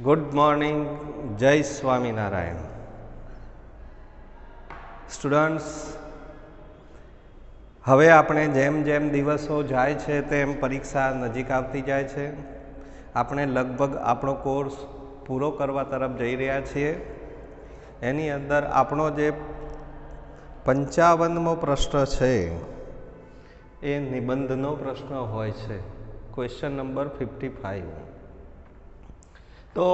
Good morning, જય Swaminarayan. Students, હવે આપણે જેમ જેમ દિવસો જાય છે તેમ પરીક્ષા નજીક આવતી જાય છે. આપણે લગભગ આપણો કોર્સ પૂરો કરવા તરફ જઈ રહ્યા છીએ. એની અંદર આપણો જે 55મો પ્રશ્ન છે એ નિબંધનો પ્રશ્ન હોય છે, ક્વેશ્ચન નંબર 55. તો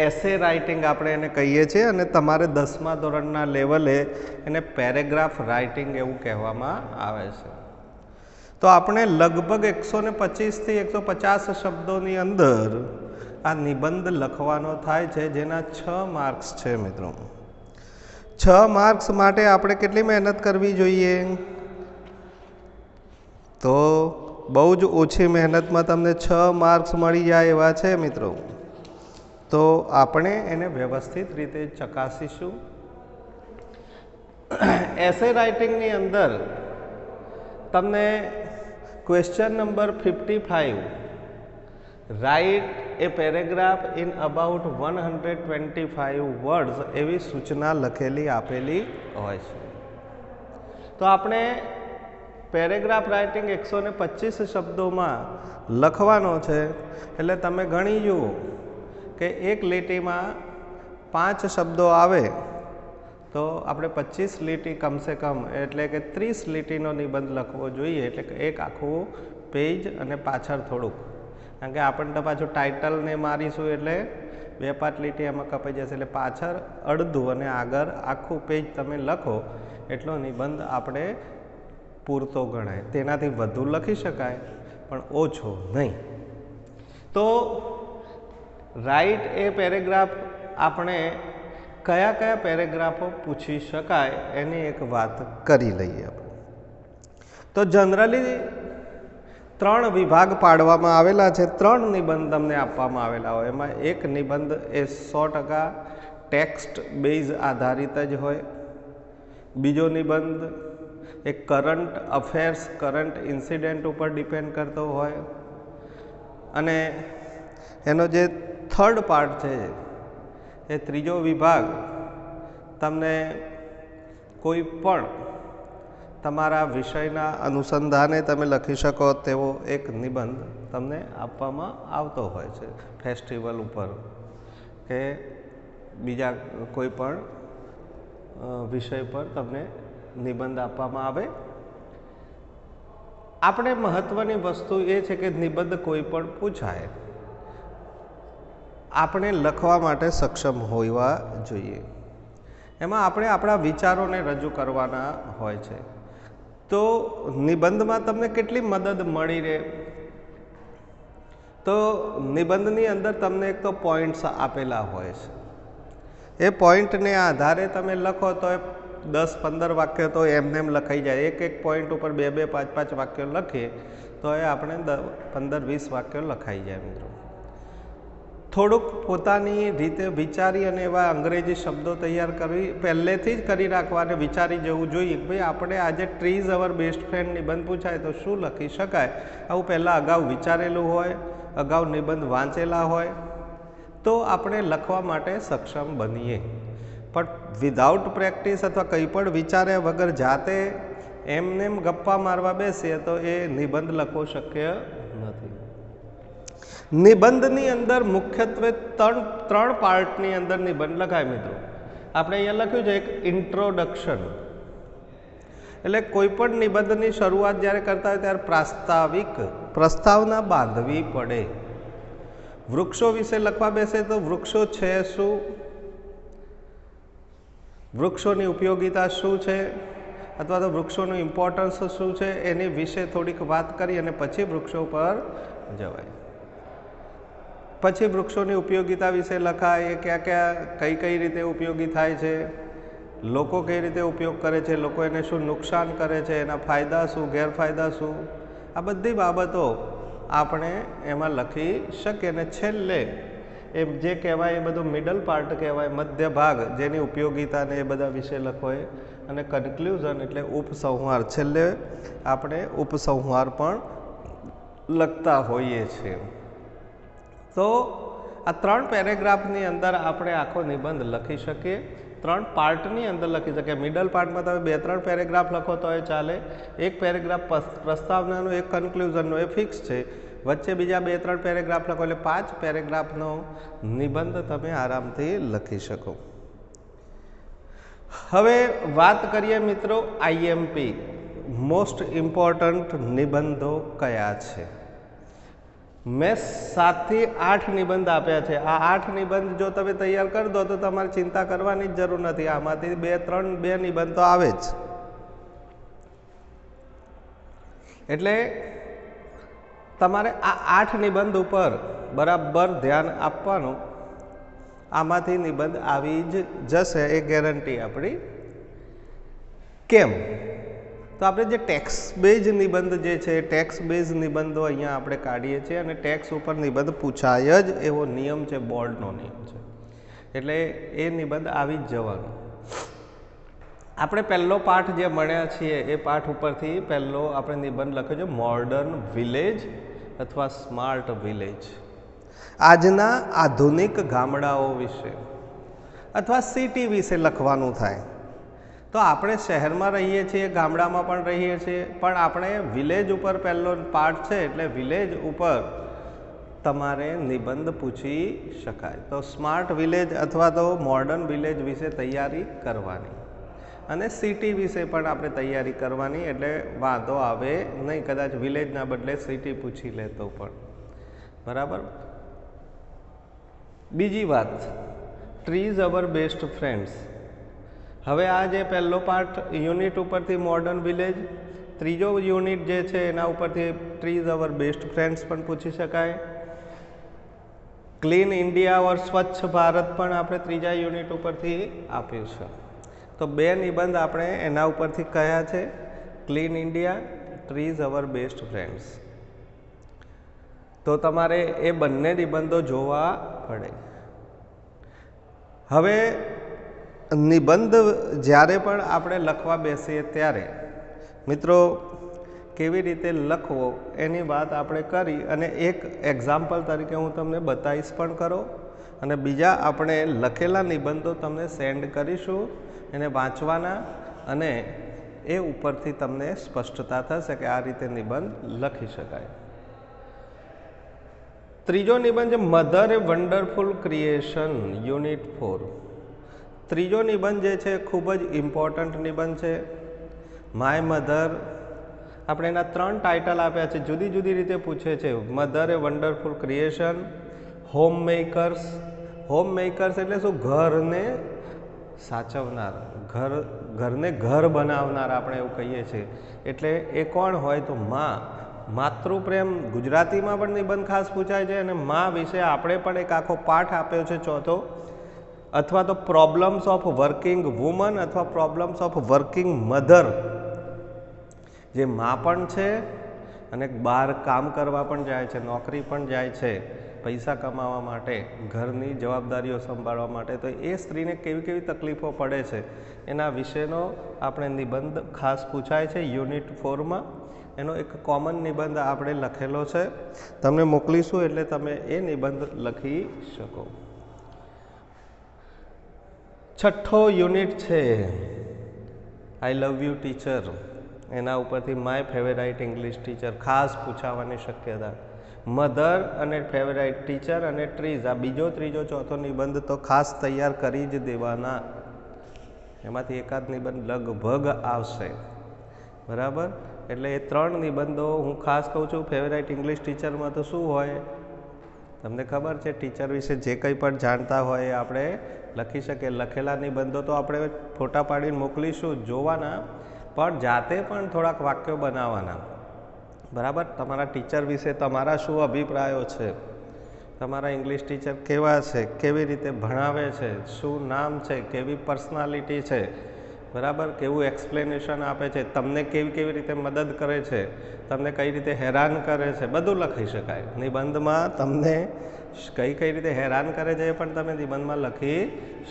એસે રાઇટિંગ આપણે એને કહીએ છીએ અને તમારે 10મા ધોરણના લેવલે એને પેરેગ્રાફ રાઇટિંગ એવું કહેવામાં આવે છે. તો આપણે લગભગ 125થી 150 શબ્દોની અંદર આ નિબંધ લખવાનો થાય છે, જેના 6 માર્ક્સ છે. મિત્રો, 6 માર્ક્સ માટે આપણે કેટલી મહેનત કરવી જોઈએ? તો બહુ જ ઓછી મહેનતમાં તમને 6 માર્ક્સ મળી જાય એવા છે. મિત્રો, તો આપણે એને વ્યવસ્થિત રીતે ચકાસીશું. એસે રાઇટિંગની અંદર તમને question number 55, write a paragraph in about 125 words એવી સૂચના લખેલી આપેલી હોય છે. તો આપણે પેરેગ્રાફ રાઇટિંગ 125 શબ્દોમાં લખવાનો છે. એટલે તમે ગણી જુઓ કે એક લીટીમાં 5 શબ્દો આવે તો આપણે 25 લીટી કમસે કમ એટલે કે 30 લીટીનો નિબંધ લખવો જોઈએ. એટલે કે એક આખું પેજ અને પાછળ થોડુંક, કારણ કે આપણને તો પાછું ટાઇટલને મારીશું એટલે 2-5 લીટી એમાં કપાઈ જશે. એટલે પાછળ અડધું અને આગળ આખું પેજ તમે લખો એટલો નિબંધ આપણે પૂરતો ગણાય. તેનાથી વધુ લખી શકાય પણ ઓછો નહીં. તો રાઇટ એ પેરેગ્રાફ આપણે કયા કયા પેરેગ્રાફો પૂછી શકાય એની એક વાત કરી લઈએ. તો જનરલી 3 વિભાગ પાડવામાં આવેલા છે. 3 નિબંધ તમને આપવામાં આવેલા હોય. એમાં એક નિબંધ એ 100% ટેક્સ્ટ બેઝ આધારિત જ હોય. બીજો નિબંધ એ કરંટ અફેર્સ, કરંટ ઇન્સિડન્ટ ઉપર ડિપેન્ડ કરતો હોય. અને એનો જે થર્ડ પાર્ટ છે એ ત્રીજો વિભાગ તમને કોઈ પણ તમારા વિષયના અનુસંધાને તમે લખી શકો તેવો એક નિબંધ તમને આપવામાં આવતો હોય છે. ફેસ્ટિવલ ઉપર કે બીજા કોઈ પણ વિષય પર તમને નિબંધ આપવામાં આવે. આપણે મહત્વની વસ્તુ એ છે કે નિબંધ કોઈ પણ પૂછાય, આપણે લખવા માટે સક્ષમ હોવા જોઈએ. એમાં આપણે આપણા વિચારોને રજૂ કરવાના હોય છે. તો નિબંધમાં તમને કેટલી મદદ મળી રહે? તો નિબંધની અંદર તમને એક તો પોઈન્ટ્સ આપેલા હોય છે. એ પોઈન્ટને આધારે તમે લખો તો 10-15 વાક્ય તો એમને એમ લખાઈ જાય. એક પોઈન્ટ ઉપર 2-2, 5-5 વાક્યો લખીએ તો એ આપણે 15-20 વાક્યો લખાઈ જાય. મિત્રો, થોડુંક પોતાની રીતે વિચારી અને એવા અંગ્રેજી શબ્દો તૈયાર કરવી પહેલેથી જ કરી રાખવા અને વિચારી જવું જોઈએ કે ભાઈ આપણે આજે ટ્રીઝ અવર બેસ્ટ ફ્રેન્ડ નિબંધ પૂછાય તો શું લખી શકાય. આવું પહેલાં અગાઉ વિચારેલું હોય, અગાઉ નિબંધ વાંચેલા હોય તો આપણે લખવા માટે સક્ષમ બનીએ. પણ વિધાઉટ પ્રેક્ટિસ અથવા કંઈ પણ વિચાર્યા વગર જાતે એમને એમ ગપ્પા મારવા બેસીએ તો એ નિબંધ લખવો શક્ય નથી. નિબંધની અંદર મુખ્યત્વે ત્રણ પાર્ટની અંદર નિબંધ લખાય. મિત્રો, આપણે અહીંયા લખ્યું છે એક ઇન્ટ્રોડક્શન. એટલે કોઈ પણ નિબંધની શરૂઆત જ્યારે કરતા હોય ત્યારે પ્રસ્તાવના બાંધવી પડે. વૃક્ષો વિશે લખવા બેસે તો વૃક્ષો છે શું, વૃક્ષોની ઉપયોગિતા શું છે, અથવા તો વૃક્ષોનું ઇમ્પોર્ટન્સ શું છે એની વિશે થોડીક વાત કરી અને પછી વૃક્ષો પર જવાય. પછી વૃક્ષોની ઉપયોગિતા વિશે લખાય, એ ક્યાં કઈ રીતે ઉપયોગી થાય છે, લોકો કઈ રીતે ઉપયોગ કરે છે, લોકો એને શું નુકસાન કરે છે, એના ફાયદા શું, ગેરફાયદા શું, આ બધી બાબતો આપણે એમાં લખી શકીએ. અને છેલ્લે એ જે કહેવાય એ બધું મિડલ પાર્ટ કહેવાય, મધ્ય ભાગ, જેની ઉપયોગિતા ને એ બધા વિશે લખો. અને કન્ક્લુઝન એટલે ઉપસંહાર, છેલ્લે આપણે ઉપસંહાર પણ લખતા હોઈએ છીએ. તો આ 3 પેરેગ્રાફની અંદર આપણે આખો નિબંધ લખી શકીએ, 3 પાર્ટની અંદર લખી શકીએ. મિડલ પાર્ટમાં તમે 2-3 પેરેગ્રાફ લખો તો એ ચાલે. એક પેરેગ્રાફ પ્રસ્તાવનાનો, એક કન્ક્લુઝનનો, એ ફિક્સ છે. વચ્ચે બીજા 2-3 પેરેગ્રાફ લખો એટલે 5 પેરેગ્રાફનો નિબંધ તમે આરામથી લખી શકો. હવે વાત કરીએ મિત્રો આઈએમપી, મોસ્ટ ઇમ્પોર્ટન્ટ નિબંધો કયા છે. મેં 7 થી 8 નિબંધ આપ્યા છે. આ 8 નિબંધ જો તમે તૈયાર કરી દો તો તમારે ચિંતા કરવાની જ જરૂર નથી. આમાંથી 2 નિબંધ તો આવે જ. એટલે તમારે આ 8 નિબંધ ઉપર બરાબર ધ્યાન આપવાનું. આમાંથી નિબંધ આવી જ જશે, એ ગેરંટી આપણી. કેમ? તો આપણે જે ટેક્સ બેઝ નિબંધ જે છે, ટેક્સ બેઝ નિબંધો અહીંયા આપણે કાઢીએ છીએ અને ટેક્સ ઉપર નિબંધ પૂછાય જ એવો નિયમ છે, બોર્ડનો નિયમ છે. એટલે એ નિબંધ આવી જ જવાનો. આપણે પહેલો પાઠ જે મળ્યા છીએ એ પાઠ ઉપરથી પહેલો આપણે નિબંધ લખ્યો છે, મોડર્ન વિલેજ અથવા સ્માર્ટ વિલેજ. આજના આધુનિક ગામડાઓ વિશે અથવા સિટી વિશે લખવાનું થાય. તો આપણે શહેરમાં રહીએ છીએ, ગામડામાં પણ રહીએ છીએ, પણ આપણે વિલેજ ઉપર પહેલો પાઠ છે એટલે વિલેજ ઉપર તમારે નિબંધ પૂછી શકાય. તો સ્માર્ટ વિલેજ અથવા તો મોડર્ન વિલેજ વિશે તૈયારી કરવાની અને સિટી વિશે પણ આપણે તૈયારી કરવાની. એટલે વાંધો આવે નહીં. કદાચ વિલેજના બદલે સિટી પૂછી લે તો પણ બરાબર. બીજી વાત, ટ્રીઝ અવર બેસ્ટ ફ્રેન્ડ્સ. હવે આ જે પહેલો પાર્ટ યુનિટ ઉપરથી મોડર્ન વિલેજ, ત્રીજો યુનિટ જે છે એના ઉપરથી ટ્રીઝ અવર બેસ્ટ ફ્રેન્ડ્સ પણ પૂછી શકાય. ક્લીન ઇન્ડિયા ઓર સ્વચ્છ ભારત પણ આપણે ત્રીજા યુનિટ ઉપરથી આપ્યું છે. તો 2 નિબંધ આપણે એના ઉપરથી કયા છે, ક્લીન ઇન્ડિયા, ટ્રીઝ અવર બેસ્ટ ફ્રેન્ડ્સ. તો તમારે એ બંને નિબંધો જોવા પડે. હવે નિબંધ જ્યારે પણ આપણે લખવા બેસીએ ત્યારે મિત્રો કેવી રીતે લખવો એની વાત આપણે કરી અને એક એક્ઝામ્પલ તરીકે હું તમને બતાવીશ પણ કરો. અને બીજા આપણે લખેલા નિબંધો તમને સેન્ડ કરીશું, એને વાંચવાના અને એ ઉપરથી તમને સ્પષ્ટતા થશે કે આ રીતે નિબંધ લખી શકાય. ત્રીજો નિબંધ છે mother a wonderful creation, unit 4. ત્રીજો નિબંધ જે છે ખૂબ જ ઇમ્પોર્ટન્ટ નિબંધ છે. My mother. આપણે એના 3 ટાઇટલ આપ્યા છે, જુદી જુદી રીતે પૂછે છે. Mother a wonderful creation, homemakers. Homemakers એટલે શું? ઘરને સાચવનાર, ઘરને ઘર બનાવનાર આપણે એવું કહીએ છીએ. એટલે એ કોણ હોય? તો માં. માતૃપ્રેમ ગુજરાતીમાં પણ નિબંધ ખાસ પૂછાય છે અને માં વિશે આપણે પણ એક આખો પાઠ આપ્યો છે, ચોથો. અથવા તો પ્રોબ્લેમ્સ ઓફ વર્કિંગ વુમન અથવા પ્રોબ્લેમ્સ ઓફ વર્કિંગ મધર. જે માં પણ છે અને બહાર કામ કરવા પણ જાય છે, નોકરી પણ જાય છે પૈસા કમાવા માટે, ઘરની જવાબદારીઓ સંભાળવા માટે. તો એ સ્ત્રીને કેવી કેવી તકલીફો પડે છે એના વિશેનો આપણે નિબંધ ખાસ પૂછાય છે યુનિટ 4માં. એનો એક કોમન નિબંધ આપણે લખેલો છે, તમને મોકલીશું એટલે તમે એ નિબંધ લખી શકો. છઠ્ઠો યુનિટ છે આઈ લવ યુ ટીચર. એના ઉપરથી માય ફેવરાઇટ ઇંગ્લિશ ટીચર ખાસ પૂછાવાની શક્યતા. મધર અને ફેવરાઇટ ટીચર અને ટ્રીઝ, આ બીજો, ત્રીજો, ચોથો નિબંધ તો ખાસ તૈયાર કરી જ દેવાના. એમાંથી એકાદ નિબંધ લગભગ આવશે, બરાબર. એટલે એ 3 નિબંધો હું ખાસ કહું છું. ફેવરાઇટ ઇંગ્લિશ ટીચરમાં તો શું હોય તમને ખબર છે? ટીચર વિશે જે કંઈ પણ જાણતા હોય એ આપણે લખી શકીએ. લખેલા નિબંધો તો આપણે ફોટા પાડીને મોકલીશું, જોવાના, પણ જાતે પણ થોડાક વાક્યો બનાવવાના, બરાબર. તમારા ટીચર વિશે તમારા શું અભિપ્રાયો છે, તમારા ઇંગ્લિશ ટીચર કેવા છે, કેવી રીતે ભણાવે છે, શું નામ છે, કેવી પર્સનાલિટી છે, બરાબર, કેવું એક્સપ્લેનેશન આપે છે, તમને કેવી કેવી રીતે મદદ કરે છે, તમને કઈ રીતે હેરાન કરે છે, બધું લખી શકાય નિબંધમાં. તમને કઈ રીતે હેરાન કરે છે એ પણ તમે નિબંધમાં લખી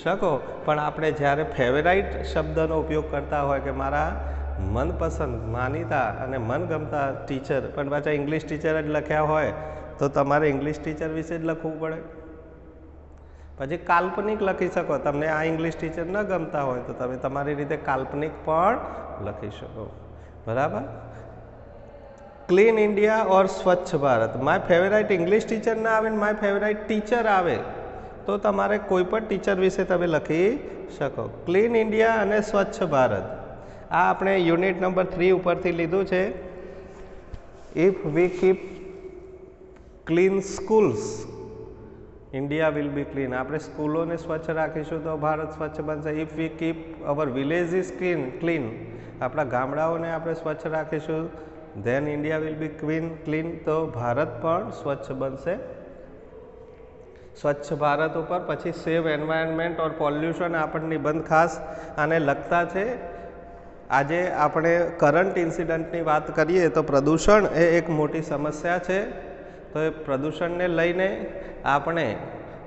શકો. પણ આપણે જ્યારે ફેવરાઇટ શબ્દનો ઉપયોગ કરતા હોય કે મારા મનપસંદ, માનીતા અને મનગમતા ટીચર, પણ પાછા ઇંગ્લિશ ટીચર જ લખ્યા હોય તો તમારે ઇંગ્લિશ ટીચર વિશે જ લખવું પડે, પછી કાલ્પનિક લખી શકો, તમને આ ઇંગ્લિશ ટીચર ન ગમતા હોય તો તમે તમારી રીતે કાલ્પનિક પણ લખી શકો, બરાબર. ક્લીન ઇન્ડિયા ઓર સ્વચ્છ Bharat. My favourite English teacher ના આવે ને માય ફેવરાઇટ ટીચર આવે તો તમારે કોઈ પણ ટીચર વિશે તમે લખી શકો. ક્લીન ઇન્ડિયા અને સ્વચ્છ ભારત આ આપણે યુનિટ નંબર 3 ઉપરથી લીધું છે. If we keep clean schools India will be clean. આપણે સ્કૂલોને સ્વચ્છ રાખીશું તો ભારત સ્વચ્છ બનશે. If we keep our village is clean, આપણા ગામડાઓને આપણે સ્વચ્છ રાખીશું then India will be clean, તો ભારત પણ સ્વચ્છ બનશે. સ્વચ્છ ભારત ઉપર પછી સેવ એન્વાયરમેન્ટ ઓર પોલ્યુશન આપણને નિબંધ ખાસ આને લગતા છે. આજે આપણે કરંટ ઇન્સિડન્ટની વાત કરીએ તો પ્રદૂષણ એ એક મોટી સમસ્યા છે. તો એ પ્રદૂષણને લઈને આપણે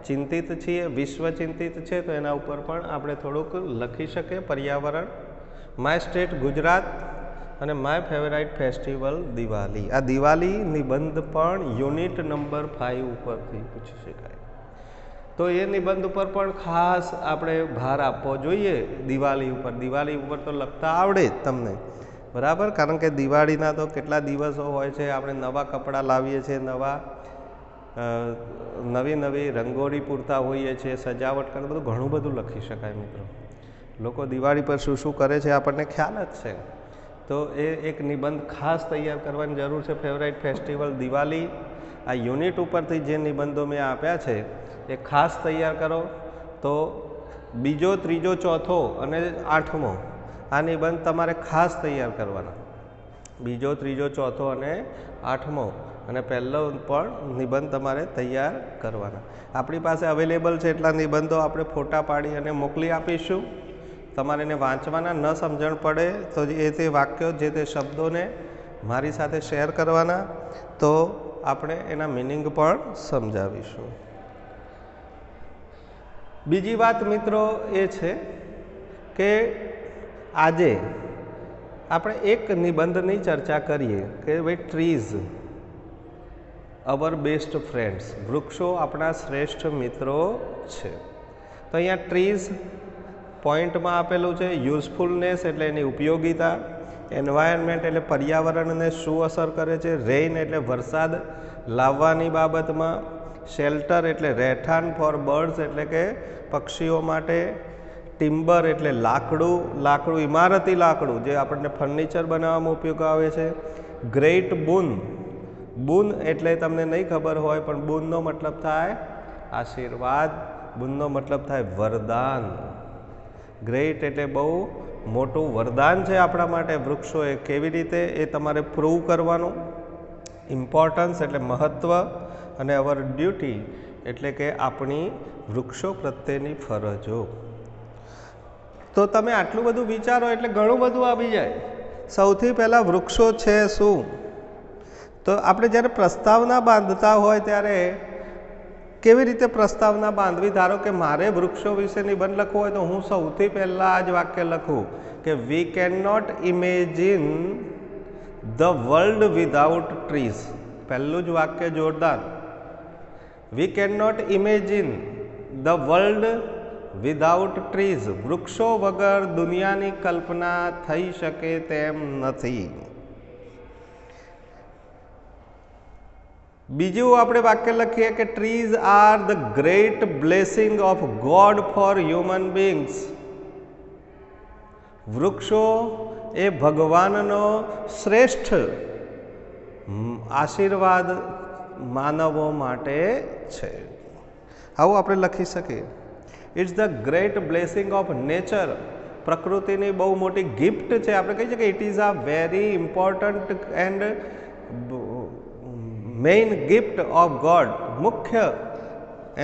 ચિંતિત છીએ, વિશ્વ ચિંતિત છે, તો એના ઉપર પણ આપણે થોડુંક લખી શકીએ. પર્યાવરણ, માય સ્ટેટ ગુજરાત અને માય ફેવરાઇટ ફેસ્ટિવલ દિવાળી. આ દિવાળી નિબંધ પણ યુનિટ નંબર 5 ઉપરથી પૂછી શકાય. તો એ નિબંધ ઉપર પણ ખાસ આપણે ભાર આપવો જોઈએ. દિવાળી ઉપર તો લખતા આવડે જ તમને, બરાબર. કારણ કે દિવાળીના તો કેટલા દિવસો હોય છે, આપણે નવા કપડાં લાવીએ છીએ, નવી રંગોળી પૂરતા હોઈએ છીએ, સજાવટ કરે, બધું ઘણું બધું લખી શકાય મિત્રો. લોકો દિવાળી પર શું શું કરે છે આપણને ખ્યાલ જ છે. તો એ એક નિબંધ ખાસ તૈયાર કરવાની જરૂર છે. Favourite festival Diwali. આ યુનિટ ઉપરથી જે નિબંધો મેં આપ્યા છે એ ખાસ તૈયાર કરો. તો બીજો, ત્રીજો, ચોથો અને 8મો આ નિબંધ તમારે ખાસ તૈયાર કરવાના. બીજો, ત્રીજો, ચોથો અને 8મો અને પહેલો પણ નિબંધ તમારે તૈયાર કરવાના. આપણી પાસે અવેલેબલ છે એટલા નિબંધો આપણે ફોટા પાડી અને મોકલી આપીશું. તમારે એને વાંચવાના, ન સમજણ પડે તો એ તે વાક્યો, જે તે શબ્દોને મારી સાથે શેર કરવાના, તો આપણે એના મિનિંગ પણ સમજાવીશું. બીજી વાત મિત્રો એ છે કે આજે આપણે એક નિબંધની ચર્ચા કરીએ કે ભાઈ ટ્રીઝ અવર બેસ્ટ ફ્રેન્ડ્સ. વૃક્ષો આપણા શ્રેષ્ઠ મિત્રો છે. તો અહીંયા ટ્રીઝ પોઈન્ટમાં આપેલું છે. યુઝફુલનેસ એટલે એની ઉપયોગિતા, એન્વાયરમેન્ટ એટલે પર્યાવરણને શું અસર કરે છે, રેઇન એટલે વરસાદ લાવવાની બાબતમાં, શેલ્ટર એટલે રહેઠાણ ફોર બર્ડ્સ એટલે કે પક્ષીઓ માટે, ટિમ્બર એટલે લાકડું ઇમારતી લાકડું જે આપણને ફર્નિચર બનાવવામાં ઉપયોગ આવે છે, ગ્રેટ બૂન એટલે તમને નહીં ખબર હોય પણ બૂનનો મતલબ થાય આશીર્વાદ, બૂનનો મતલબ થાય વરદાન. ગ્રેટ એટલે બહુ મોટું વરદાન છે આપણા માટે વૃક્ષો. એ કેવી રીતે એ તમારે પ્રૂવ કરવાનું. ઇમ્પોર્ટન્સ એટલે મહત્ત્વ અને અવર ડ્યુટી એટલે કે આપણી વૃક્ષો પ્રત્યેની ફરજો. તો તમે આટલું બધું વિચારો એટલે ઘણું બધું આવી જાય. સૌથી પહેલાં વૃક્ષો છે શું? તો આપણે જ્યારે પ્રસ્તાવના બાંધતા હોય ત્યારે કેવી રીતે પ્રસ્તાવના બાંધવી? ધારો કે મારે વૃક્ષો વિશે નિબંધ લખવો હોય તો હું સૌથી પહેલાં આ જ વાક્ય લખું કે we can not imagine the world without trees. પહેલું જ વાક્ય જોરદાર. We can not imagine the world without trees. વૃક્ષો વગર દુનિયાની કલ્પના થઈ શકે તેમ નથી. બીજું આપણે વાક્ય લખીએ કે trees are the great blessing of God for human beings. વૃક્ષો એ ભગવાનનો શ્રેષ્ઠ આશીર્વાદ માનવો માટે છે. આવું આપણે લખી શકીએ. It's the great blessing of nature. પ્રકૃતિની બહુ મોટી ગિફ્ટ છે. આપણે કહી શકીએ it is a very important and main gift of God. મુખ્ય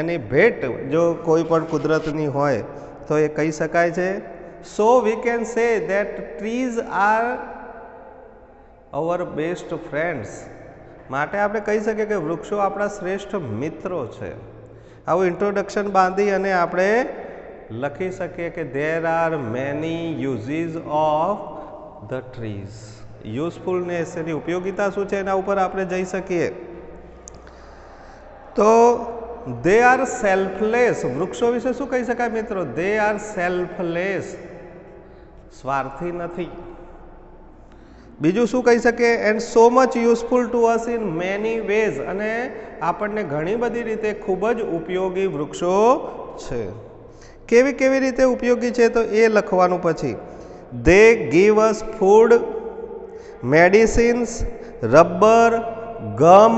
એની ભેટ જો કોઈ પણ કુદરતની હોય તો એ કહી શકાય છે. So we can say that trees are our best friends. માટે આપણે કહી શકીએ કે વૃક્ષો આપણા શ્રેષ્ઠ મિત્રો છે. આવું ઇન્ટ્રોડક્શન બાંધી અને આપણે લખી શકીએ કે there are many uses of the trees. Usefulness એની ઉપયોગિતા શું છે એના ઉપર આપણે જઈ શકીએ. તો દે આર સેલ્ફલેસ. વૃક્ષો વિશે શું કહી શકાય મિત્રો? દે આર સેલ્ફલેસ, સ્વાર્થી નથી. બીજું શું કહી શકે? And so much useful to us in many ways, અને આપણને ઘણી બધી રીતે ખૂબ જ ઉપયોગી વૃક્ષો છે. કેવી કેવી રીતે ઉપયોગી છે તો એ લખવાનું પછી. They give us food, medicines, rubber, gum,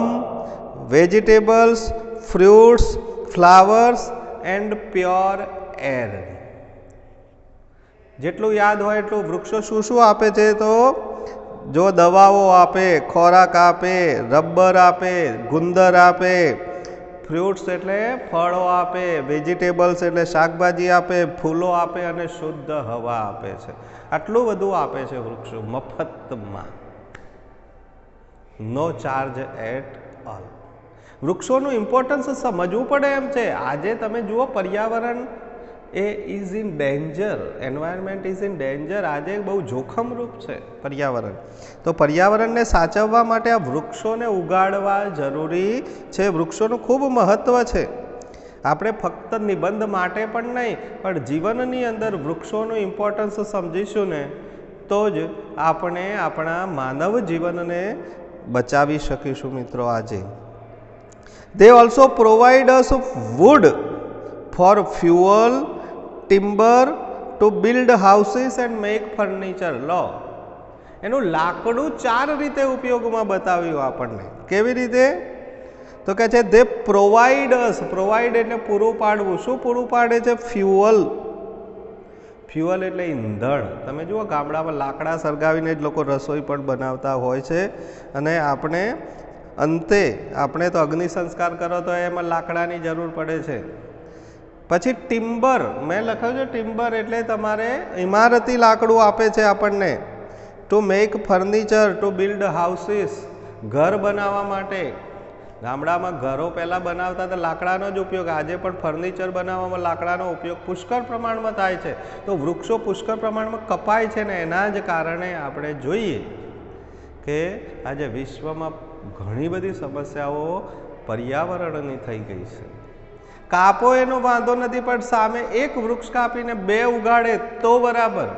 vegetables, fruits, flowers and pure air. જેટલું યાદ હોય એટલું વૃક્ષો શું શું આપે છે તો જો દવાઓ આપે, ખોરાક આપે, રબર આપે, ગુંદર આપે, ફ્રૂટ્સ એટલે ફળો આપે, વેજીટેબલ્સ એટલે શાકભાજી આપે, ફૂલો આપે અને શુદ્ધ હવા આપે છે. આટલું બધું આપે છે વૃક્ષો મફતમાં, નો ચાર્જ એટ ઓલ. વૃક્ષોનું ઇમ્પોર્ટન્સ સમજવું પડે એમ છે. આજે તમે જુઓ પર્યાવરણ એ is in danger, environment is in danger. આજે બહુ જોખમરૂપ છે પર્યાવરણ. તો પર્યાવરણને સાચવવા માટે આ વૃક્ષોને ઉગાડવા જરૂરી છે. વૃક્ષોનું ખૂબ મહત્ત્વ છે. આપણે ફક્ત નિબંધ માટે પણ નહીં પણ જીવનની અંદર વૃક્ષોનું ઇમ્પોર્ટન્સ સમજીશું ને તો જ આપણે આપણા માનવ જીવનને બચાવી શકીશું મિત્રો. આજે they also provide us wood for fuel, timber to build houses and make furniture. લો, એનું લાકડું 4 રીતે ઉપયોગમાં બતાવ્યું આપણને. કેવી રીતે તો કહે છે દે પ્રોવાઈડ અસ. પ્રોવાઈડ એટલે પૂરું પાડવું. શું પૂરું પાડે છે? ફ્યુઅલ. ફ્યુઅલ એટલે ઈંધણ. તમે જુઓ ગામડામાં લાકડા સળગાવીને જ લોકો રસોઈ પણ બનાવતા હોય છે. અને અંતે આપણે તો અગ્નિ સંસ્કાર કરો તો એમાં લાકડાની જરૂર પડે છે. પછી ટિમ્બર, મેં લખ્યું છે ટિમ્બર એટલે તમારે ઇમારતી લાકડું આપે છે આપણને. To make furniture, two build houses, ઘર બનાવવા માટે. ગામડામાં ઘરો પહેલાં બનાવતા તો લાકડાનો જ ઉપયોગ. આજે પણ ફર્નિચર બનાવવામાં લાકડાનો ઉપયોગ પુષ્કળ પ્રમાણમાં થાય છે. તો વૃક્ષો પુષ્કળ પ્રમાણમાં કપાય છે ને એના જ કારણે આપણે જોઈએ કે આજે વિશ્વમાં ઘણી બધી સમસ્યાઓ પર્યાવરણની થઈ ગઈ છે. કાપો એનો વાંધો નથી પણ સામે એક વૃક્ષ કાપીને 2 ઉગાડે તો બરાબર.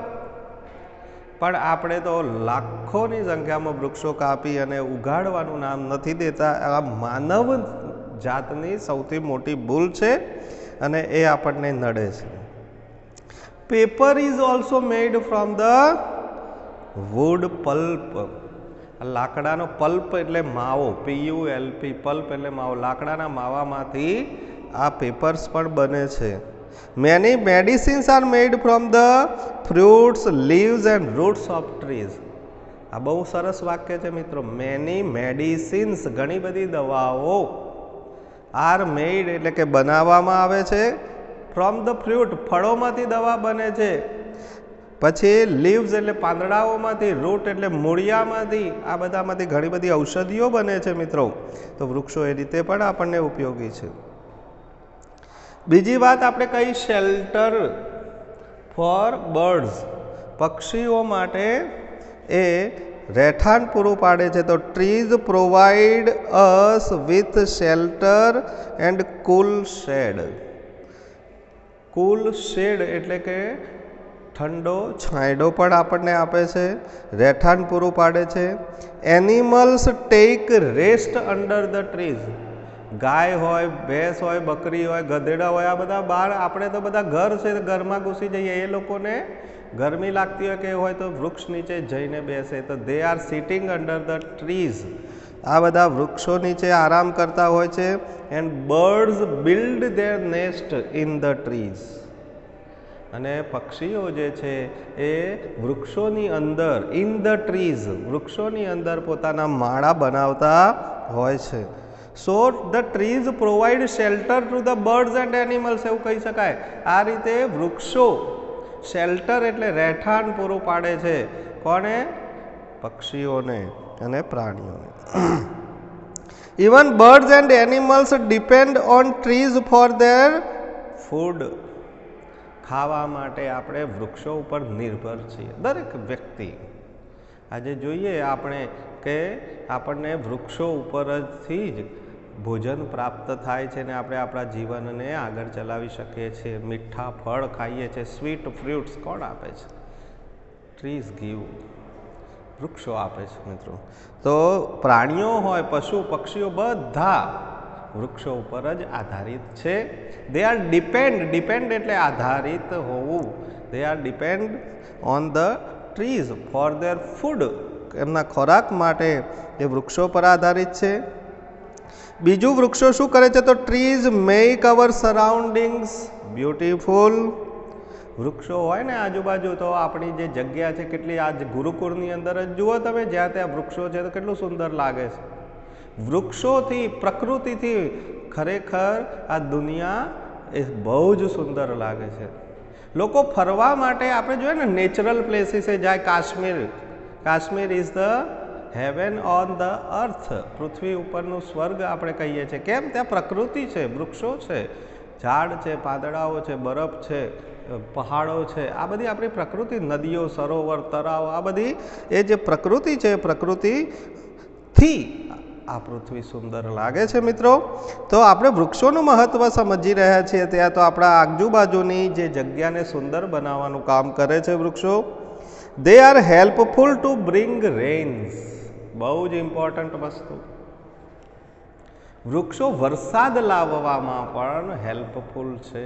પણ આપણે તો લાખોની સંખ્યામાં વૃક્ષો કાપી અને ઉગાડવાનું નામ નથી દેતા. આ માનવ જાતની સૌથી મોટી ભૂલ છે અને એ આપણને નડે છે. Paper is also made from the wood pulp. લાકડાનો પલ્પ એટલે માવો, PULP, પલ્પ એટલે માવો. લાકડાના માવામાંથી આ પેપર્સ પણ બને છે. Many medicines are made from the fruits, leaves and roots of trees. આ બહુ સરસ વાક્ય છે મિત્રો. મેની મેડિસિન્સ, ઘણી બધી દવાઓ, આર મેડ એટલે કે બનાવવામાં આવે છે, ફ્રોમ ધ ફ્રૂટ, ફળોમાંથી દવા બને છે. પછી લીવ્સ એટલે પાંદડાઓમાંથી, રૂટ એટલે મૂળિયામાંથી, આ બધામાંથી ઘણી બધી ઔષધિઓ બને છે મિત્રો. તો વૃક્ષો એ રીતે પણ આપણને ઉપયોગી છે. બીજી વાત આપણે કહી શેલ્ટર ફોર બર્ડ્સ. પક્ષીઓ માટે એ રહેઠાણ પૂરું પાડે છે. તો trees provide us with shelter and cool shade. Cool shade એટલે કે ઠંડો છાંયડો પણ આપણને આપે છે, રહેઠાણ પૂરું પાડે છે. Animals take rest under the trees. ગાય હોય, ભેંસ હોય, બકરી હોય, ગધેડા હોય, આ બધા બહાર, આપણે તો બધા ઘર છે ઘરમાં ઘૂસી જઈએ. એ લોકોને ગરમી લાગતી હોય કે હોય તો વૃક્ષ નીચે જઈને બેસે. તો they are sitting under the trees. આ બધા વૃક્ષો નીચે આરામ કરતા હોય છે. And birds build there nest in the trees. અને પક્ષીઓ જે છે એ વૃક્ષોની અંદર, ઇન ધ ટ્રીઝ, વૃક્ષોની અંદર પોતાના માળા બનાવતા હોય છે. So the trees provide shelter to the birds and animals, એવું કહી શકાય. આ રીતે વૃક્ષો શેલ્ટર એટલે રહેઠાણ પૂરું પાડે છે. કોને? પક્ષીઓને અને પ્રાણીઓને. Even birds and animals depend on trees four there food. ખાવા માટે આપણે વૃક્ષો ઉપર નિર્ભર છીએ, દરેક વ્યક્તિ. આજે જોઈએ આપણે કે આપણને વૃક્ષો ઉપરથી જ ભોજન પ્રાપ્ત થાય છે ને આપણે આપણા જીવનને આગળ ચલાવી શકીએ છીએ. મીઠા ફળ ખાઈએ છીએ, સ્વીટ ફ્રૂટ્સ કોણ આપે છે? ટ્રીઝ ગીવ, વૃક્ષો આપે છે મિત્રો. તો પ્રાણીઓ હોય, પશુ પક્ષીઓ બધા વૃક્ષો ઉપર જ આધારિત છે. દે આર ડિપેન્ડ એટલે આધારિત હોવું. They are depend on the trees four there food. એમના ખોરાક માટે એ વૃક્ષો પર આધારિત છે. બીજું, વૃક્ષો શું કરે છે? તો ટ્રીઝ મેક અવર સરાઉન્ડિંગ્સ બ્યુટીફુલ. વૃક્ષો હોય ને આજુબાજુ, તો આપણી જે જગ્યા છે કેટલી, આજ ગુરુકુળની અંદર જ જુઓ તમે, જ્યાં ત્યાં વૃક્ષો છે તો કેટલું સુંદર લાગે છે. વૃક્ષોથી, પ્રકૃતિથી ખરેખર આ દુનિયા એ બહુ જ સુંદર લાગે છે. લોકો ફરવા માટે આપણે જોઈએ ને નેચરલ પ્લેસીસે જાય. Kashmir is the heaven on the earth. પૃથ્વી ઉપરનું સ્વર્ગ આપણે કહીએ છીએ. કેમ? ત્યાં પ્રકૃતિ છે, વૃક્ષો છે, ઝાડ છે, પાંદડાઓ છે, બરફ છે, પહાડો છે. આ બધી આપણી પ્રકૃતિ, નદીઓ, સરોવર, તળાવ, આ બધી એ જે પ્રકૃતિ છે, પ્રકૃતિથી આ પૃથ્વી સુંદર લાગે છે મિત્રો. તો આપણે વૃક્ષોનું મહત્ત્વ સમજી રહ્યા છીએ. ત્યાં તો આપણા આજુબાજુની જે જગ્યાને સુંદર બનાવવાનું કામ કરે છે વૃક્ષો. They are helpful to bring rains. બહુ જ ઇમ્પોર્ટન્ટ વસ્તુ. વૃક્ષો વરસાદ લાવવામાં પણ હેલ્પફુલ છે.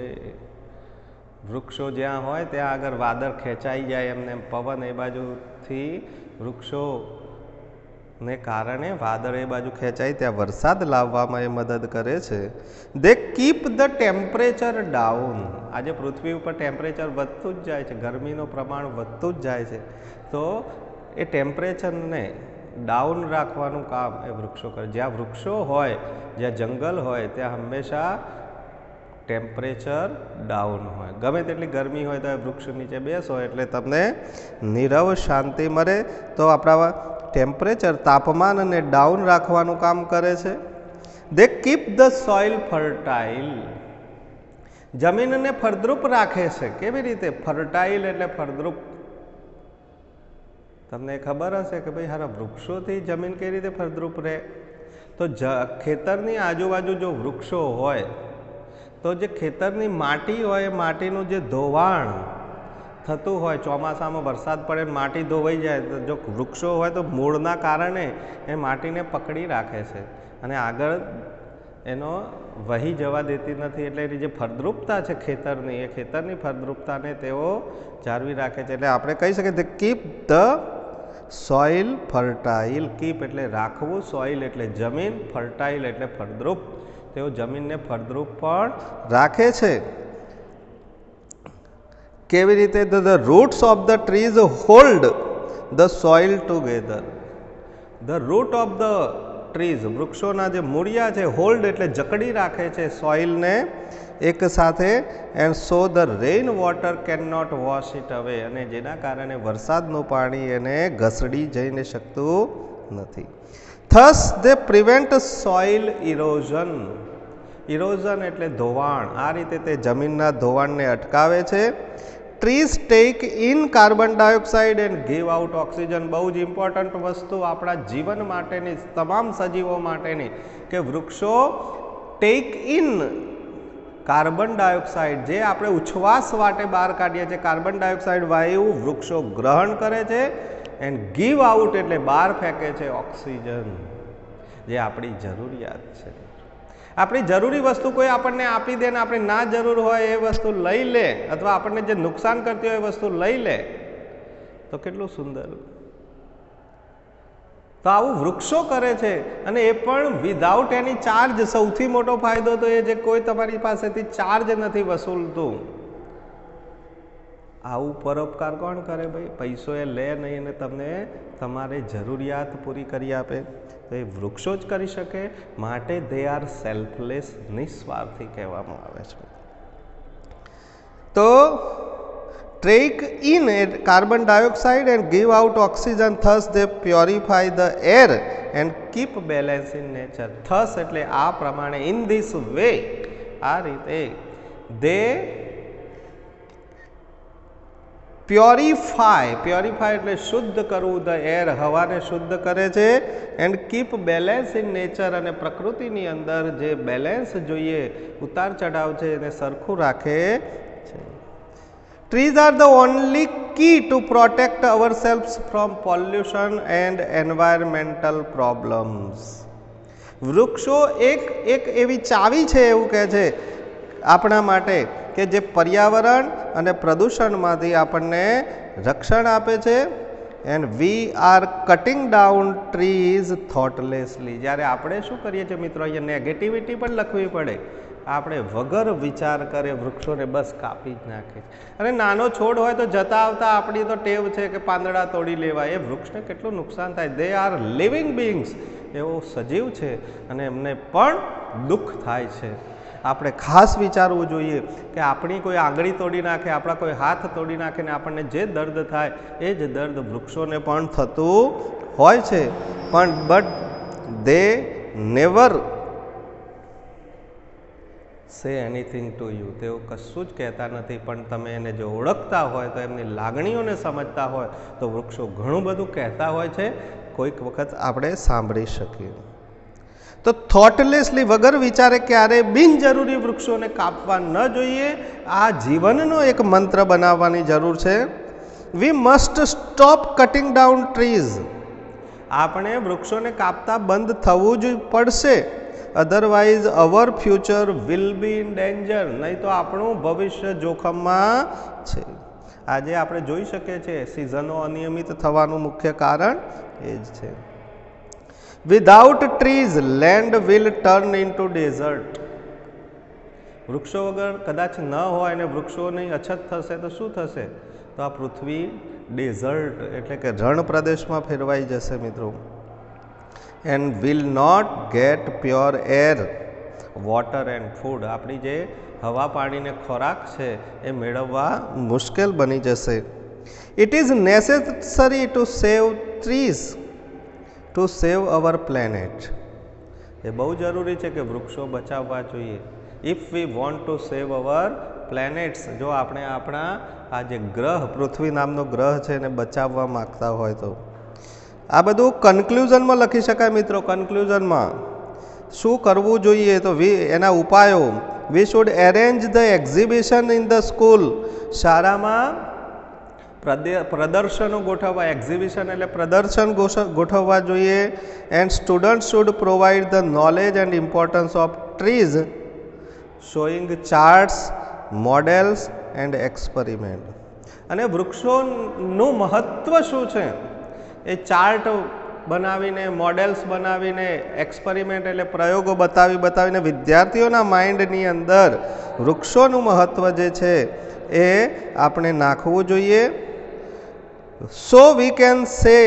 વૃક્ષો જ્યાં હોય ત્યાં આગળ વાદળ ખેંચાઈ જાય, એમને પવન એ બાજુથી વૃક્ષોને કારણે વાદળ એ બાજુ ખેંચાય, ત્યાં વરસાદ લાવવામાં એ મદદ કરે છે. They keep the temperature down. આજે પૃથ્વી ઉપર ટેમ્પરેચર વધતું જ જાય છે, ગરમીનું પ્રમાણ વધતું જ જાય છે. તો એ ટેમ્પરેચરને ડાઉન રાખવાનું કામ એ વૃક્ષો કરે. જ્યાં વૃક્ષો હોય, જ્યાં જંગલ હોય, ત્યાં હંમેશા ટેમ્પરેચર ડાઉન હોય. ગમે તેટલી ગરમી હોય તો વૃક્ષ નીચે બેસો એટલે તમને નીરવ શાંતિ મળે. તો આપણા ટેમ્પરેચર, તાપમાનને ડાઉન રાખવાનું કામ કરે છે. They keep the soil fertile. જમીનને ફળદ્રુપ રાખે છે. કેવી રીતે? ફર્ટાઇલ એટલે ફળદ્રુપ. તમને ખબર હશે કે ભાઈ હારા વૃક્ષોથી જમીન કઈ રીતે ફળદ્રુપ રહે? તો ખેતરની આજુબાજુ જો વૃક્ષો હોય તો જે ખેતરની માટી હોય, એ માટીનું જે ધોવાણ થતું હોય, ચોમાસામાં વરસાદ પડે માટી ધોવાઈ જાય, તો જો વૃક્ષો હોય તો મૂળના કારણે એ માટીને પકડી રાખે છે અને આગળ એનો વહી જવા દેતી નથી. એટલે એની જે ફળદ્રુપતા છે ખેતરની, એ ખેતરની ફળદ્રુપતાને તેઓ જાળવી રાખે છે. એટલે આપણે કહી શકીએ કે keep the soil fertile. Keep એટલે રાખવું, સોઇલ એટલે જમીન, ફર્ટાઇલ એટલે ફળદ્રુપ. તેઓ જમીનને ફળદ્રુપ પણ રાખે છે. કેવી રીતે? The roots of the trees hold the soil together. The root of the trees, વૃક્ષોના જે મૂળિયા છે, હોલ્ડ એટલે જકડી રાખે છે સોઇલને એક સાથે. And so the rain water can not wash it away. અને જેના કારણે વરસાદનું પાણી એને ઘસડી જઈને શકતું નથી. થસ દે પ્રિવેન્ટ સોઇલ ઇરોઝન. ઇરોઝન એટલે ધોવાણ. આ રીતે તે જમીનના ધોવાણને અટકાવે છે. Trees tech in carbon dioxide and give out oxygen. બહુ જ ઇમ્પોર્ટન્ટ વસ્તુ આપણા જીવન માટેની, તમામ સજીવો માટેની, કે વૃક્ષો ટેક ઇન કાર્બન ડાયોક્સાઇડ, જે આપણે ઉચ્છ્વાસ વાટે બહાર કાઢીએ છીએ, કાર્બન ડાયોક્સાઇડ વાયુ વૃક્ષો ગ્રહણ કરે છે. એન્ડ ગીવ આઉટ એટલે બહાર ફેંકે છે ઓક્સિજન, જે આપણી જરૂરિયાત છે. આપણી જરૂરી વસ્તુ કોઈ આપણને આપી દે ને આપણી ના જરૂર હોય એ વસ્તુ લઈ લે, અથવા આપણને જે નુકસાન કરતી હોય એ વસ્તુ લઈ લે, તો કેટલું સુંદર. તો આવું વૃક્ષો કરે છે, અને એ પણ વિધાઉટ એની ચાર્જ. સૌથી મોટો ફાયદો તો એ જે કોઈ તમારી પાસેથી ચાર્જ નથી વસૂલતું. આવું પરોપકાર કોણ કરે ભાઈ? પૈસો એ લે નહીં અને તમને તમારી જરૂરિયાત પૂરી કરી આપે, તો એ વૃક્ષો જ કરી શકે. માટે દે આર સેલ્ફલેસ, નિસ્વાર્થી કહેવામાં આવે છે. તો take in carbon dioxide and give out oxygen, thus they purify the air and keep balance in nature. Thus એટલે આ પ્રમાણે, in this way, આ રીતે, they પ્યોરિફાય એટલે શુદ્ધ કરવું, ધ એર હવાને શુદ્ધ કરે છે, and keep balance in nature અને પ્રકૃતિની અંદર જે બેલેન્સ જોઈએ, ઉતાર ચઢાવ છે એને સરખું રાખે છે. Trees are the only key to protect ourselves from pollution and environmental problems. વૃક્ષો એક એવી ચાવી છે એવું કહે છે આપણા માટે કે જે પર્યાવરણ અને પ્રદૂષણમાંથી આપણને રક્ષણ આપે છે. And we are cutting down trees thoughtlessly. જ્યારે આપણે શું કરીએ છીએ મિત્રો, અહીંયા નેગેટિવિટી પણ લખવી પડે, આપણે વગર વિચાર કરે વૃક્ષોને બસ કાપી જ નાખે. અને નાનો છોડ હોય તો જતા આવતા આપણી તો ટેવ છે કે પાંદડા તોડી લેવા, એ વૃક્ષને કેટલું નુકસાન થાય. દે આર લિવિંગ બિંગ્સ, એવો સજીવ છે અને એમને પણ દુઃખ થાય છે. આપણે ખાસ વિચારવું જોઈએ કે આપણી કોઈ આંગળી તોડી નાખે, આપણા કોઈ હાથ તોડી નાખે ને આપણને જે દર્દ થાય એ જ દર્દ વૃક્ષોને પણ થતું હોય છે. પણ બટ દે નેવર સે એનીથિંગ ટુ યુ. તેઓ કશું જ કહેતા નથી, પણ તમે એને જો ઓળખતા હોય તો એમની લાગણીઓને સમજતા હોય તો વૃક્ષો ઘણું બધું કહેતા હોય છે, કોઈક વખત આપણે સાંભળી શકીએ. તો થોટલેસલી વગર વિચારે ક્યારેય બિનજરૂરી વૃક્ષોને કાપવા ન જોઈએ. આ જીવનનો એક મંત્ર બનાવવાની જરૂર છે. We must stop cutting down trees. આપણે વૃક્ષોને કાપતા બંધ થવું જ પડશે. Otherwise hour future will be in danger. નહીં તો આપણું ભવિષ્ય જોખમમાં છે. આજે આપણે જોઈ શકીએ છીએ સિઝનો અનિયમિત થવાનું મુખ્ય કારણ એ જ છે. Without trees land will turn into desert. વૃક્ષો વગર કદાચ ન હોય અને વૃક્ષોની અછત થશે તો શું થશે? તો આ પૃથ્વી ડેઝર્ટ એટલે કે રણ પ્રદેશમાં ફેરવાઈ જશે મિત્રો. And will not get pure air, water and food. આપણી જે હવા પાણીને ખોરાક છે એ મેળવવા મુશ્કેલ બની જશે. It is necessary to save trees to save our planet. એ બહુ જરૂરી છે કે વૃક્ષો બચાવવા જોઈએ. If we want to save our planets. જો આપણે આપણા આ જે ગ્રહ, પૃથ્વી નામનો ગ્રહ છે એને બચાવવા માગતા હોય તો. આ બધું કન્ક્લુઝનમાં લખી શકાય મિત્રો. કન્ક્લુઝનમાં શું કરવું જોઈએ તો એના ઉપાયો. We should arrange the exhibition in the school. શાળામાં પ્રદર્શનો ગોઠવવા. એક્ઝિબિશન એટલે પ્રદર્શન ગોઠવવા જોઈએ. And student should provide the knowledge and importance of trees, showing charts, models and experiment. અને વૃક્ષોનું મહત્ત્વ શું છે એ ચાર્ટ બનાવીને, મોડેલ્સ બનાવીને, એક્સપેરિમેન્ટ એટલે પ્રયોગો બતાવીને વિદ્યાર્થીઓના માઇન્ડની અંદર વૃક્ષોનું મહત્ત્વ જે છે એ આપણે નાખવું જોઈએ. So we can say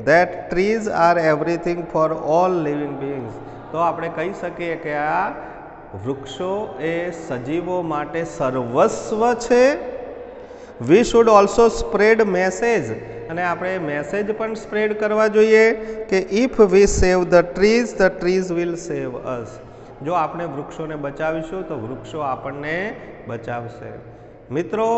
that trees are everything for all living beings. તો આપણે કહી શકીએ કે આ વૃક્ષો એ સજીવો માટે સર્વસ્વ છે. We should also spread message. અને આપણે મેસેજ પણ સ્પ્રેડ કરવા જોઈએ કે if we save the trees will save us. જો આપણે વૃક્ષોને બચાવીશું તો વૃક્ષો આપણને બચાવશે. મિત્રો,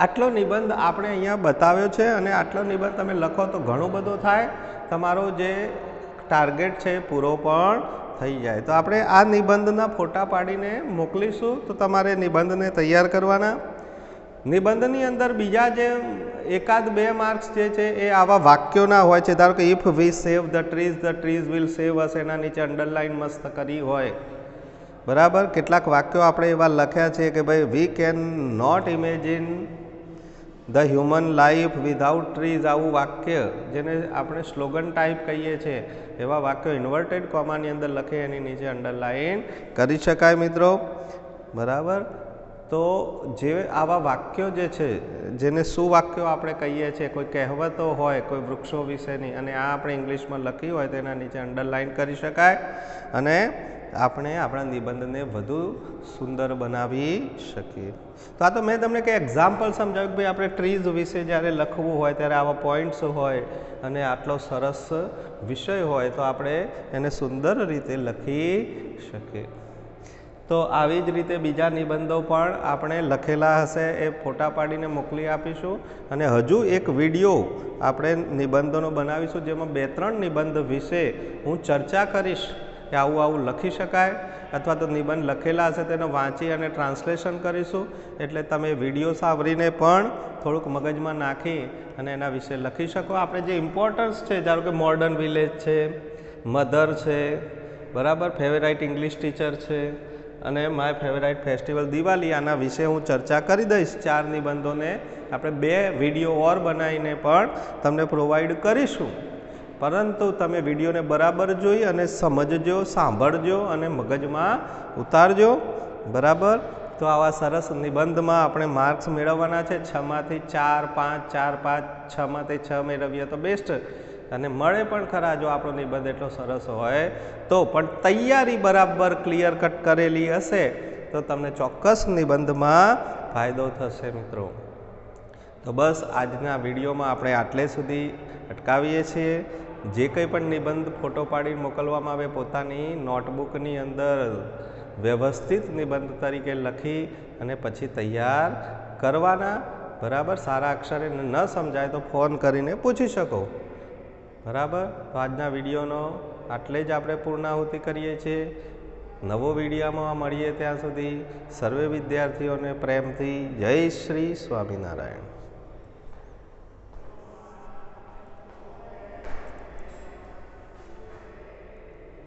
આટલો નિબંધ આપણે અહીંયા બતાવ્યો છે અને આટલો નિબંધ તમે લખો તો ઘણો બધો થાય. તમારો જે ટાર્ગેટ છે પૂરો પણ થઈ જાય. તો આપણે આ નિબંધના ફોટા પાડીને મોકલીશું તો તમારે નિબંધને તૈયાર કરવાના. નિબંધની અંદર બીજા જે 1-2 માર્ક્સ જે છે એ આવા વાક્યોના હોય છે. ધારો કે if we save the trees will save us, એના નીચે અંડરલાઇન મસ્ત કરી હોય. બરાબર. કેટલાક વાક્યો આપણે એવા લખ્યા છે કે ભાઈ we can not imagine the human life without trees. આવું વાક્ય જેને આપણે સ્લોગન ટાઈપ કહીએ છીએ એવા વાક્યો ઇન્વર્ટેડ કોમાની અંદર લખે, એની નીચે અંડરલાઇન કરી શકાય મિત્રો. બરાબર. તો જે આવા વાક્યો જે છે જેને સુવાક્યો આપણે કહીએ છીએ, કોઈ કહેવતો હોય કોઈ વૃક્ષો વિશેની, અને આ આપણે ઇંગ્લિશમાં લખી હોય તો એના નીચે અંડરલાઇન કરી શકાય અને આપણે આપણા નિબંધને વધુ સુંદર બનાવી શકીએ. તો આ તો મેં તમને કે એક્ઝામ્પલ સમજાવ્યું કે ભાઈ આપણે ટ્રીઝ વિશે જ્યારે લખવું હોય ત્યારે આવા પોઈન્ટ્સ હોય અને આટલો સરસ વિષય હોય તો આપણે એને સુંદર રીતે લખી શકીએ. તો આવી જ રીતે બીજા નિબંધો પણ આપણે લખેલા હશે એ ફોટા પાડીને મોકલી આપીશું અને હજુ એક વિડીયો આપણે નિબંધોનો બનાવીશું જેમાં 2-3 નિબંધ વિશે હું ચર્ચા કરીશ કે આવું આવું લખી શકાય અથવા તો નિબંધ લખેલા હશે તેને વાંચી અને ટ્રાન્સલેશન કરીશું એટલે તમે વિડીયો સાંભળીને પણ થોડુંક મગજમાં નાખી અને એના વિશે લખી શકો. આપણે જે ઇમ્પોર્ટન્સ છે ધારો કે મોડર્ન વિલેજ છે, મધર છે, બરાબર, ફેવરાઇટ ઇંગ્લિશ ટીચર છે અને માય ફેવરાઇટ ફેસ્ટિવલ દિવાળી, આના વિશે હું ચર્ચા કરી દઈશ. 4 નિબંધોને આપણે 2 વિડીયો ઓર બનાવીને પણ તમને પ્રોવાઈડ કરીશું, પરંતુ તમે વિડીયોને બરાબર જોઈ અને સમજજો, સાંભળજો અને મગજમાં ઉતારજો. બરાબર, તો આવા સરસ નિબંધમાં આપણે માર્ક્સ મેળવવાના છે. 6માંથી 4, 5, 4, 5, 6માંથી 6 મેળવીએ તો બેસ્ટ અને મળે પણ ખરા જો આપણો નિબંધ એટલો સરસ હોય તો. પણ તૈયારી બરાબર ક્લિયર કટ કરેલી હશે તો તમને ચોક્કસ નિબંધમાં ફાયદો થશે મિત્રો. તો બસ આજના વિડીયોમાં આપણે આટલે સુધી અટકાવીએ છીએ. જે કંઈ પણ નિબંધ ફોટો પાડી મોકલવામાં આવે પોતાની નોટબુકની અંદર વ્યવસ્થિત નિબંધ તરીકે લખી અને પછી તૈયાર કરવાના. બરાબર, સારા અક્ષરે ન સમજાય તો ફોન કરીને પૂછી શકો. બરાબર, તો આજના વિડીયોનો આટલે જ આપણે પૂર્ણાહુતિ કરીએ છીએ. નવો વિડીયોમાં મળીએ ત્યાં સુધી સર્વે વિદ્યાર્થીઓને પ્રેમથી જય શ્રી સ્વામિનારાયણ.